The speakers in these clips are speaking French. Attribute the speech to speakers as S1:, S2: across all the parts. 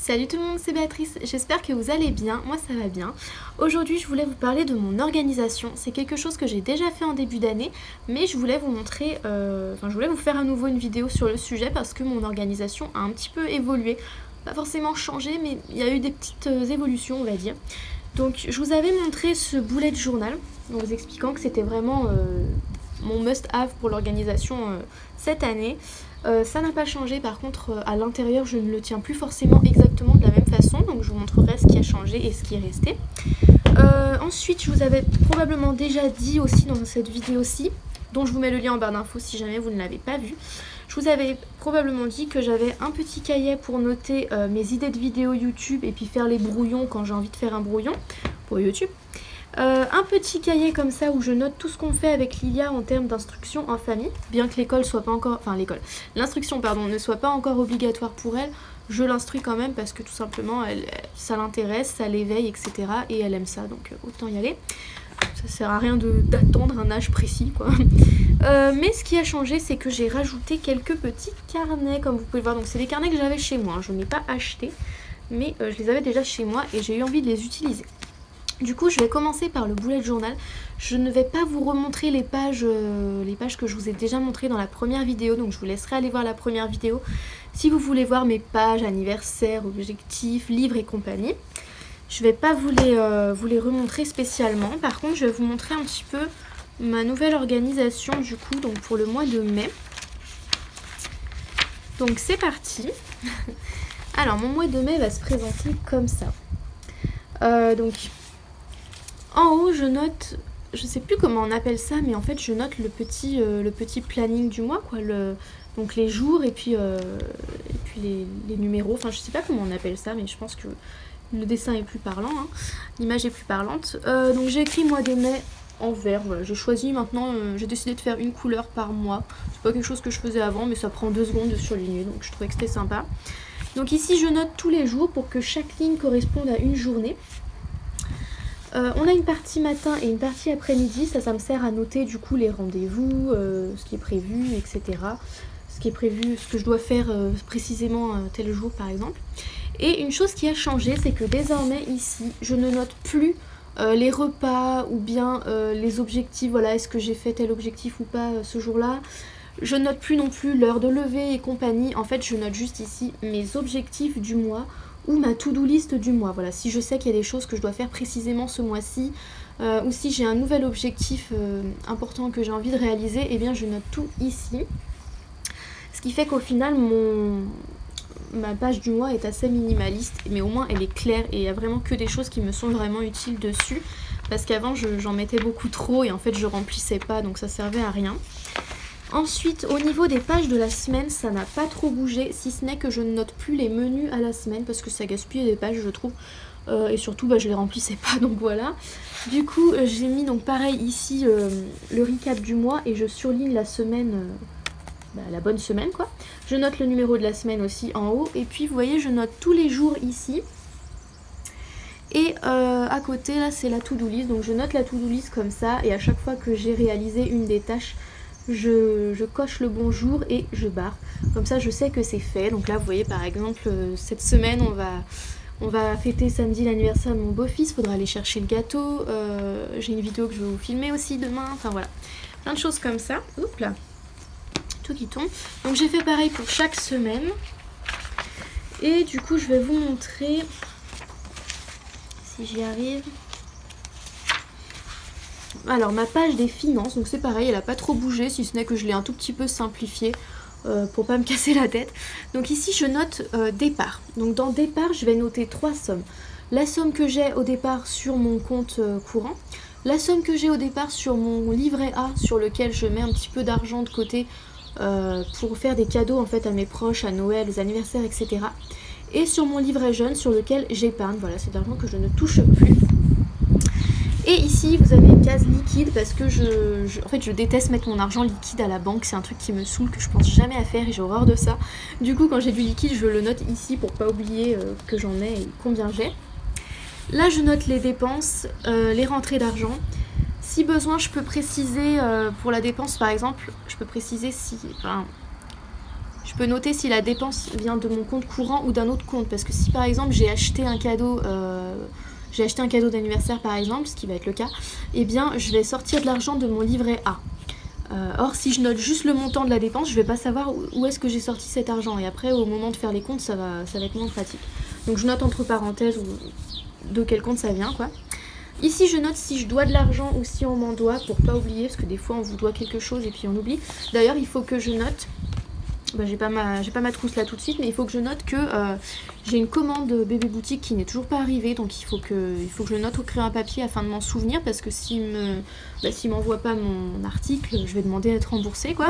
S1: Salut tout le monde, c'est Béatrice, j'espère que vous allez bien, moi ça va bien. Aujourd'hui je voulais vous parler de mon organisation, c'est quelque chose que j'ai déjà fait en début d'année, mais je voulais vous montrer, je voulais vous faire à nouveau une vidéo sur le sujet parce que mon organisation a un petit peu évolué. Pas forcément changé, mais il y a eu des petites évolutions on va dire. Donc je vous avais montré ce bullet journal, en vous expliquant que c'était vraiment mon must-have pour l'organisation cette année. Ça n'a pas changé, par contre à l'intérieur je ne le tiens plus forcément exactement de la même façon, donc je vous montrerai ce qui a changé et ce qui est resté. Ensuite je vous avais probablement déjà dit aussi dans cette vidéo-ci, dont je vous mets le lien en barre d'infos si jamais vous ne l'avez pas vu, je vous avais probablement dit que j'avais un petit cahier pour noter mes idées de vidéos YouTube et puis faire les brouillons quand j'ai envie de faire un brouillon pour YouTube. Un petit cahier comme ça où je note tout ce qu'on fait avec Lilia en termes d'instruction en famille, bien que l'école soit pas encore, l'instruction ne soit pas encore obligatoire pour elle, je l'instruis quand même parce que tout simplement ça l'intéresse, ça l'éveille, etc. et elle aime ça, donc autant y aller. Ça sert à rien d'attendre un âge précis quoi. Mais ce qui a changé, c'est que j'ai rajouté quelques petits carnets comme vous pouvez le voir. Donc c'est des carnets que j'avais chez moi, je n'ai pas acheté, mais je les avais déjà chez moi et j'ai eu envie de les utiliser. Du coup je vais commencer par le bullet journal. Je ne vais pas vous remontrer les pages que je vous ai déjà montrées dans la première vidéo, donc je vous laisserai aller voir la première vidéo si vous voulez voir mes pages, anniversaires, objectifs, livres et compagnie. Je ne vais pas vous les remontrer spécialement, par contre je vais vous montrer un petit peu ma nouvelle organisation du coup, donc pour le mois de mai. Donc c'est parti. Alors mon mois de mai va se présenter comme ça. Donc en haut, je note, je sais plus comment on appelle ça, mais en fait, je note le petit planning du mois, quoi. Donc les jours et puis les numéros. Enfin, je sais pas comment on appelle ça, mais je pense que le dessin est plus parlant, hein. L'image est plus parlante. Donc j'ai écrit mois de mai en vert. Voilà, j'ai choisi maintenant, j'ai décidé de faire une couleur par mois. C'est pas quelque chose que je faisais avant, mais ça prend 2 secondes de surligner, donc je trouvais que c'était sympa. Donc ici, je note tous les jours pour que chaque ligne corresponde à une journée. On a une partie matin et une partie après-midi, ça me sert à noter du coup les rendez-vous, ce qui est prévu, etc. Ce qui est prévu, ce que je dois faire précisément tel jour par exemple. Et une chose qui a changé, c'est que désormais ici, je ne note plus les repas ou bien les objectifs, voilà, est-ce que j'ai fait tel objectif ou pas ce jour-là. Je note plus non plus l'heure de lever et compagnie, en fait je note juste ici mes objectifs du mois, ou ma to-do list du mois. Voilà, si je sais qu'il y a des choses que je dois faire précisément ce mois-ci, ou si j'ai un nouvel objectif important que j'ai envie de réaliser, eh bien je note tout ici. Ce qui fait qu'au final, ma page du mois est assez minimaliste, mais au moins elle est claire et il n'y a vraiment que des choses qui me sont vraiment utiles dessus. Parce qu'avant j'en mettais beaucoup trop et en fait je remplissais pas, donc ça servait à rien. Ensuite, au niveau des pages de la semaine, ça n'a pas trop bougé, si ce n'est que je ne note plus les menus à la semaine parce que ça gaspille des pages, je trouve. Et surtout, je les remplissais pas, donc voilà. Du coup, j'ai mis donc pareil ici le recap du mois et je surligne la semaine, la bonne semaine quoi. Je note le numéro de la semaine aussi en haut et puis vous voyez, je note tous les jours ici. Et à côté, là, c'est la to-do list, donc je note la to-do list comme ça et à chaque fois que j'ai réalisé une des tâches, je coche le bon jour et je barre. Comme ça je sais que c'est fait. Donc là vous voyez par exemple cette semaine on va fêter samedi l'anniversaire de mon beau-fils. Faudra aller chercher le gâteau. J'ai une vidéo que je vais vous filmer aussi demain. Enfin voilà. Plein de choses comme ça. Oups là. Tout qui tombe. Donc j'ai fait pareil pour chaque semaine. Et du coup je vais vous montrer si j'y arrive. Alors ma page des finances, donc c'est pareil, elle n'a pas trop bougé, si ce n'est que je l'ai un tout petit peu simplifiée pour pas me casser la tête. Donc ici je note départ. Donc dans départ je vais noter 3 sommes. La somme que j'ai au départ sur mon compte courant, la somme que j'ai au départ sur mon livret A sur lequel je mets un petit peu d'argent de côté pour faire des cadeaux en fait à mes proches, à Noël, aux anniversaires, etc. Et sur mon livret jeune sur lequel j'épargne, voilà c'est de l'argent que je ne touche plus. Et ici vous avez une case liquide parce que en fait je déteste mettre mon argent liquide à la banque, c'est un truc qui me saoule, que je pense jamais à faire et j'ai horreur de ça. Du coup quand j'ai du liquide je le note ici pour pas oublier que j'en ai et combien j'ai. Là je note les dépenses, les rentrées d'argent. Si besoin je peux préciser pour la dépense par exemple, je peux préciser si... Enfin, Je peux noter si la dépense vient de mon compte courant ou d'un autre compte. Parce que si par exemple j'ai acheté un cadeau d'anniversaire par exemple, ce qui va être le cas, eh bien je vais sortir de l'argent de mon livret A. Or si je note juste le montant de la dépense, je vais pas savoir où est-ce que j'ai sorti cet argent. Et après au moment de faire les comptes, ça va être moins pratique. Donc je note entre parenthèses de quel compte ça vient quoi. Ici je note si je dois de l'argent ou si on m'en doit pour pas oublier, parce que des fois on vous doit quelque chose et puis on oublie. D'ailleurs il faut que je note, j'ai pas ma trousse là tout de suite, mais il faut que je note que j'ai une commande bébé boutique qui n'est toujours pas arrivée, donc il faut que je le note au crayon à papier afin de m'en souvenir, parce que s'il m'envoie pas mon article, je vais demander à être remboursée quoi.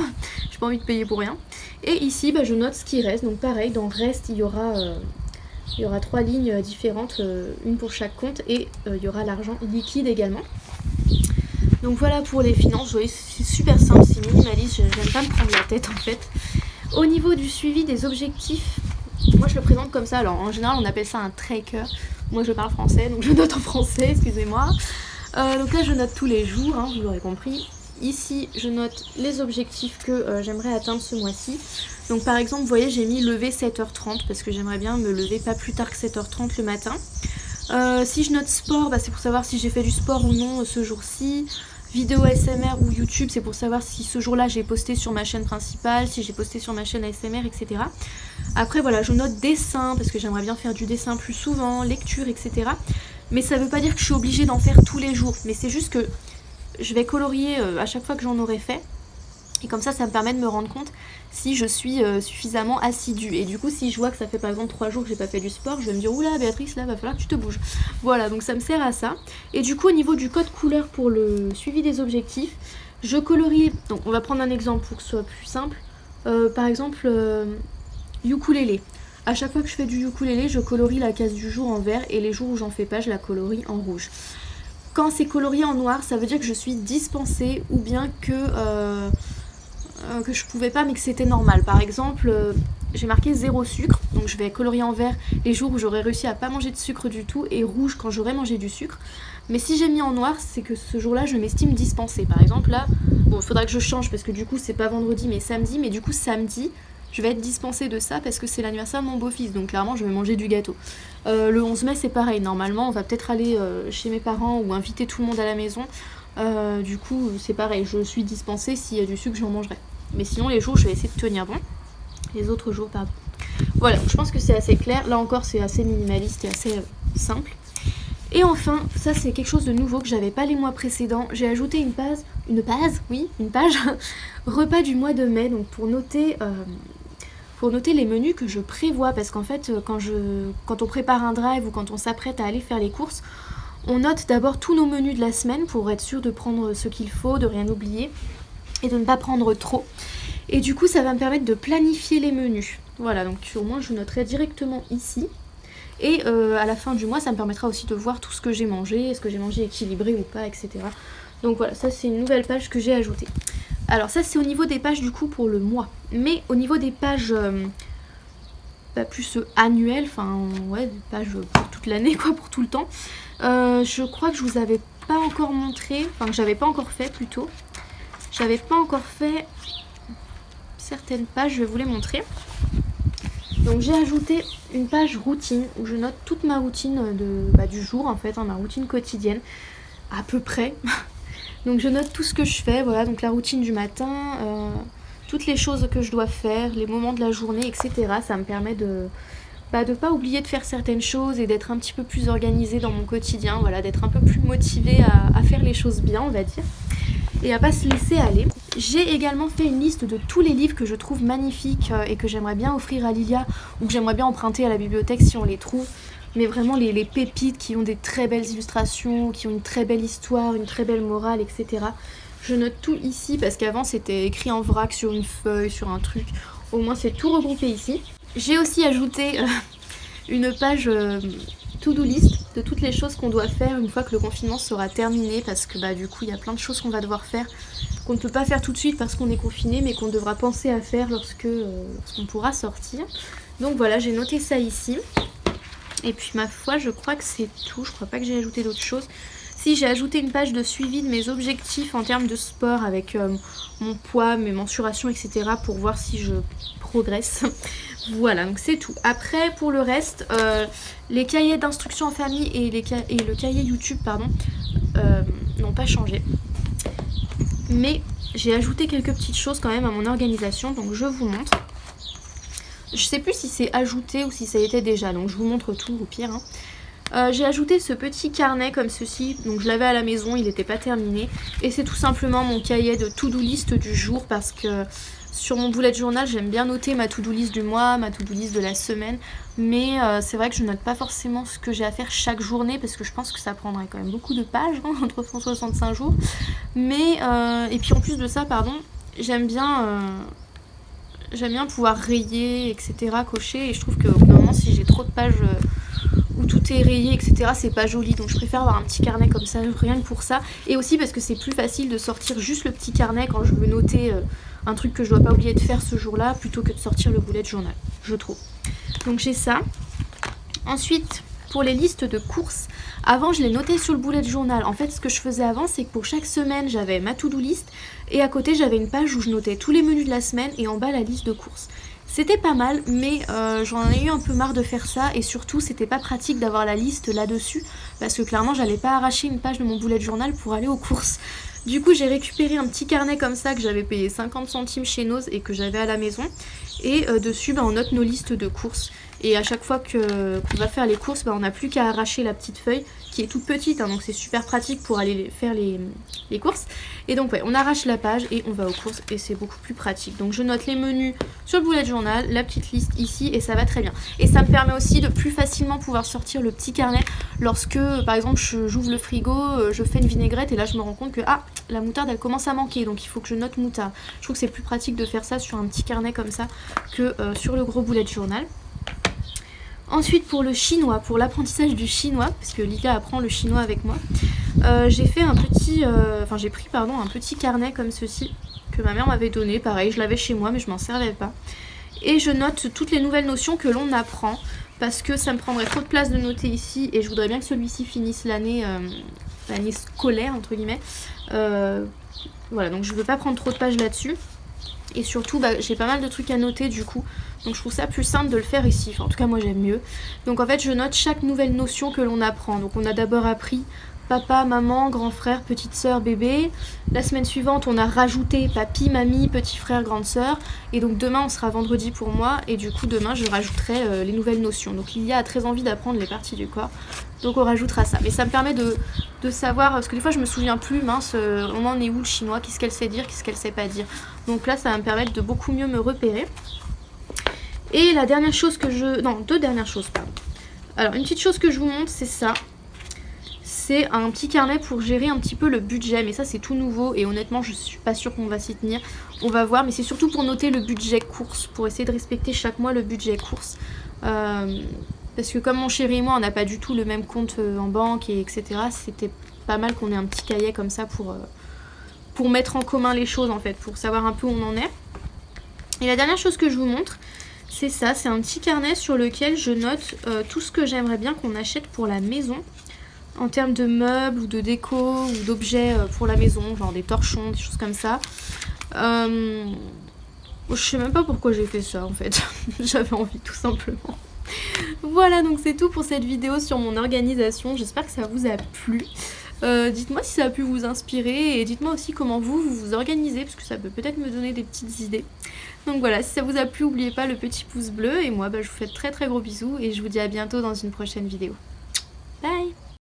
S1: J'ai pas envie de payer pour rien. Et ici je note ce qui reste, donc pareil, dans reste il y aura 3 lignes différentes, une pour chaque compte, et il y aura l'argent liquide également. Donc voilà pour les finances, vous voyez, c'est super simple, c'est minimaliste, j'aime pas me prendre la tête en fait. Au niveau du suivi des objectifs, moi je le présente comme ça. Alors en général on appelle ça un tracker. Moi je parle français donc je note en français, excusez-moi. Donc là je note tous les jours, vous l'aurez compris. Ici je note les objectifs que j'aimerais atteindre ce mois-ci. Donc par exemple vous voyez j'ai mis lever 7h30 parce que j'aimerais bien me lever pas plus tard que 7h30 le matin. Si je note sport, c'est pour savoir si j'ai fait du sport ou non ce jour-ci. Vidéo ASMR ou YouTube, c'est pour savoir si ce jour-là j'ai posté sur ma chaîne principale, si j'ai posté sur ma chaîne ASMR, etc. Après voilà, je note dessin parce que j'aimerais bien faire du dessin plus souvent, lecture, etc. Mais ça veut pas dire que je suis obligée d'en faire tous les jours, mais c'est juste que je vais colorier à chaque fois que j'en aurai fait. Et comme ça me permet de me rendre compte si je suis suffisamment assidue. Et du coup, si je vois que ça fait par exemple 3 jours que j'ai pas fait du sport, je vais me dire oula Béatrice, là va falloir que tu te bouges. Voilà, donc ça me sert à ça. Et du coup, au niveau du code couleur pour le suivi des objectifs, je colorie. Donc on va prendre un exemple pour que ce soit plus simple. Par exemple, ukulélé. À chaque fois que je fais du ukulélé, je colorie la case du jour en vert et les jours où j'en fais pas, je la colorie en rouge. Quand c'est colorié en noir, ça veut dire que je suis dispensée ou bien que je pouvais pas mais que c'était normal. Par exemple, j'ai marqué 0 sucre, donc je vais colorier en vert les jours où j'aurais réussi à pas manger de sucre du tout et rouge quand j'aurais mangé du sucre. Mais si j'ai mis en noir, c'est que ce jour-là, je m'estime dispensée. Par exemple, là, bon, il faudra que je change parce que du coup, c'est pas vendredi mais samedi, mais du coup, samedi, je vais être dispensée de ça parce que c'est l'anniversaire de mon beau-fils, donc clairement, je vais manger du gâteau. Le 11 mai, c'est pareil. Normalement, on va peut-être aller chez mes parents ou inviter tout le monde à la maison. Du coup, c'est pareil. Je suis dispensée. S'il y a du sucre, j'en mangerai. Mais sinon, les jours, je vais essayer de tenir bon. Les autres jours, pardon. Voilà, je pense que c'est assez clair. Là encore, c'est assez minimaliste et assez simple. Et enfin, ça c'est quelque chose de nouveau que j'avais pas les mois précédents. J'ai ajouté une page repas du mois de mai, donc pour noter les menus que je prévois, parce qu'en fait quand on prépare un drive ou quand on s'apprête à aller faire les courses, on note d'abord tous nos menus de la semaine pour être sûr de prendre ce qu'il faut, de rien oublier et de ne pas prendre trop. Et du coup ça va me permettre de planifier les menus. Voilà, donc au moins je noterai directement ici. Et à la fin du mois, ça me permettra aussi de voir tout ce que j'ai mangé, est-ce que j'ai mangé équilibré ou pas, etc. Donc voilà, ça c'est une nouvelle page que j'ai ajoutée. Alors ça c'est au niveau des pages du coup pour le mois. Mais au niveau des pages plus annuelles, enfin ouais, des pages pour toute l'année quoi, pour tout le temps. Je crois que je vous avais pas encore montré, enfin que j'avais pas encore fait plutôt. J'avais pas encore fait certaines pages, je vais vous les montrer. Donc j'ai ajouté une page routine où je note toute ma routine du jour en fait, ma routine quotidienne, à peu près. Donc je note tout ce que je fais, voilà, donc la routine du matin, toutes les choses que je dois faire, les moments de la journée, etc. Ça me permet de pas oublier de faire certaines choses et d'être un petit peu plus organisée dans mon quotidien, voilà, d'être un peu plus motivée à faire les choses bien, on va dire, et à pas se laisser aller. J'ai également fait une liste de tous les livres que je trouve magnifiques et que j'aimerais bien offrir à Lilia ou que j'aimerais bien emprunter à la bibliothèque si on les trouve. Mais vraiment les pépites qui ont des très belles illustrations, qui ont une très belle histoire, une très belle morale, etc. Je note tout ici parce qu'avant c'était écrit en vrac sur une feuille, sur un truc. Au moins c'est tout regroupé ici. J'ai aussi ajouté une page to-do list de toutes les choses qu'on doit faire une fois que le confinement sera terminé, parce que du coup il y a plein de choses qu'on va devoir faire qu'on ne peut pas faire tout de suite parce qu'on est confiné, mais qu'on devra penser à faire lorsqu'on pourra sortir. Donc voilà, j'ai noté ça ici. Et puis ma foi, je crois que c'est tout. Je crois pas que j'ai ajouté d'autres choses. Aussi j'ai ajouté une page de suivi de mes objectifs en termes de sport avec mon poids, mes mensurations, etc. pour voir si je progresse. Voilà, donc c'est tout. Après, pour le reste, les cahiers d'instruction en famille et le cahier YouTube, pardon, n'ont pas changé. Mais j'ai ajouté quelques petites choses quand même à mon organisation, donc je vous montre. Je sais plus si c'est ajouté ou si ça était déjà, donc je vous montre tout au pire. J'ai ajouté ce petit carnet comme ceci, donc je l'avais à la maison, il n'était pas terminé. Et c'est tout simplement mon cahier de to-do list du jour parce que sur mon bullet journal, j'aime bien noter ma to-do list du mois, ma to-do list de la semaine. Mais c'est vrai que je note pas forcément ce que j'ai à faire chaque journée parce que je pense que ça prendrait quand même beaucoup de pages, hein, 365 jours. Mais, et puis en plus de ça, pardon, j'aime bien pouvoir rayer, etc., cocher. Et je trouve qu'au bout d'un moment, si j'ai trop de pages où tout est rayé, etc., c'est pas joli. Donc je préfère avoir un petit carnet comme ça, rien que pour ça. Et aussi parce que c'est plus facile de sortir juste le petit carnet quand je veux noter un truc que je dois pas oublier de faire ce jour-là, plutôt que de sortir le bullet journal, je trouve. Donc j'ai ça. Ensuite, pour les listes de courses, avant je les notais sur le bullet journal. En fait, ce que je faisais avant, c'est que pour chaque semaine, j'avais ma to-do list et à côté, j'avais une page où je notais tous les menus de la semaine et en bas, la liste de courses. C'était pas mal, mais j'en ai eu un peu marre de faire ça et surtout, c'était pas pratique d'avoir la liste là-dessus parce que clairement, j'allais pas arracher une page de mon bullet journal pour aller aux courses. Du coup, j'ai récupéré un petit carnet comme ça que j'avais payé 50 centimes chez Noz et que j'avais à la maison. Et dessus, on note nos listes de courses. Et à chaque fois qu'on va faire les courses, on n'a plus qu'à arracher la petite feuille qui est toute petite, hein, donc c'est super pratique pour aller faire les courses. Et donc ouais, on arrache la page et on va aux courses et c'est beaucoup plus pratique. Donc je note les menus sur le bullet journal, la petite liste ici et ça va très bien. Et ça me permet aussi de plus facilement pouvoir sortir le petit carnet lorsque par exemple j'ouvre le frigo, je fais une vinaigrette et là je me rends compte que la moutarde elle commence à manquer, donc il faut que je note moutarde. Je trouve que c'est plus pratique de faire ça sur un petit carnet comme ça que sur le gros bullet journal. Ensuite pour le chinois, pour l'apprentissage du chinois, parce que Lila apprend le chinois avec moi, j'ai pris un petit carnet comme ceci que ma mère m'avait donné, pareil je l'avais chez moi mais je m'en servais pas. Et je note toutes les nouvelles notions que l'on apprend, parce que ça me prendrait trop de place de noter ici et je voudrais bien que celui-ci finisse l'année scolaire entre guillemets. Voilà, donc je veux pas prendre trop de pages là-dessus. Et surtout, j'ai pas mal de trucs à noter du coup. Donc je trouve ça plus simple de le faire ici. Enfin, en tout cas, moi j'aime mieux. Donc en fait, je note chaque nouvelle notion que l'on apprend. Donc on a d'abord appris papa, maman, grand frère, petite sœur, bébé. La semaine suivante, on a rajouté papy, mamie, petit frère, grande sœur. Et donc demain, on sera vendredi pour moi. Et du coup, demain, je rajouterai les nouvelles notions. Donc Lilia a très envie d'apprendre les parties du corps. Donc on rajoutera ça. Mais ça me permet de savoir, parce que des fois, je me souviens plus, mince, on en est où le chinois? Qu'est-ce qu'elle sait dire? Qu'est-ce qu'elle sait pas dire? Donc là, ça va me permettre de beaucoup mieux me repérer. Et la dernière chose que deux dernières choses, pardon. Alors, une petite chose que je vous montre, c'est ça. C'est un petit carnet pour gérer un petit peu le budget. Mais ça, c'est tout nouveau et honnêtement, je suis pas sûre qu'on va s'y tenir. On va voir, mais c'est surtout pour noter le budget course, pour essayer de respecter chaque mois le budget course. Parce que comme mon chéri et moi, on n'a pas du tout le même compte en banque, et etc. C'était pas mal qu'on ait un petit cahier comme ça pour mettre en commun les choses en fait, pour savoir un peu où on en est. Et la dernière chose que je vous montre, c'est ça, c'est un petit carnet sur lequel je note tout ce que j'aimerais bien qu'on achète pour la maison, en termes de meubles ou de déco ou d'objets pour la maison, genre des torchons, des choses comme ça. Je sais même pas pourquoi j'ai fait ça en fait, j'avais envie tout simplement. Voilà, donc c'est tout pour cette vidéo sur mon organisation, j'espère que ça vous a plu. Dites-moi si ça a pu vous inspirer et dites-moi aussi comment vous vous organisez parce que ça peut peut-être me donner des petites idées. Donc voilà, si ça vous a plu, n'oubliez pas le petit pouce bleu et moi je vous fais de très très gros bisous et je vous dis à bientôt dans une prochaine vidéo.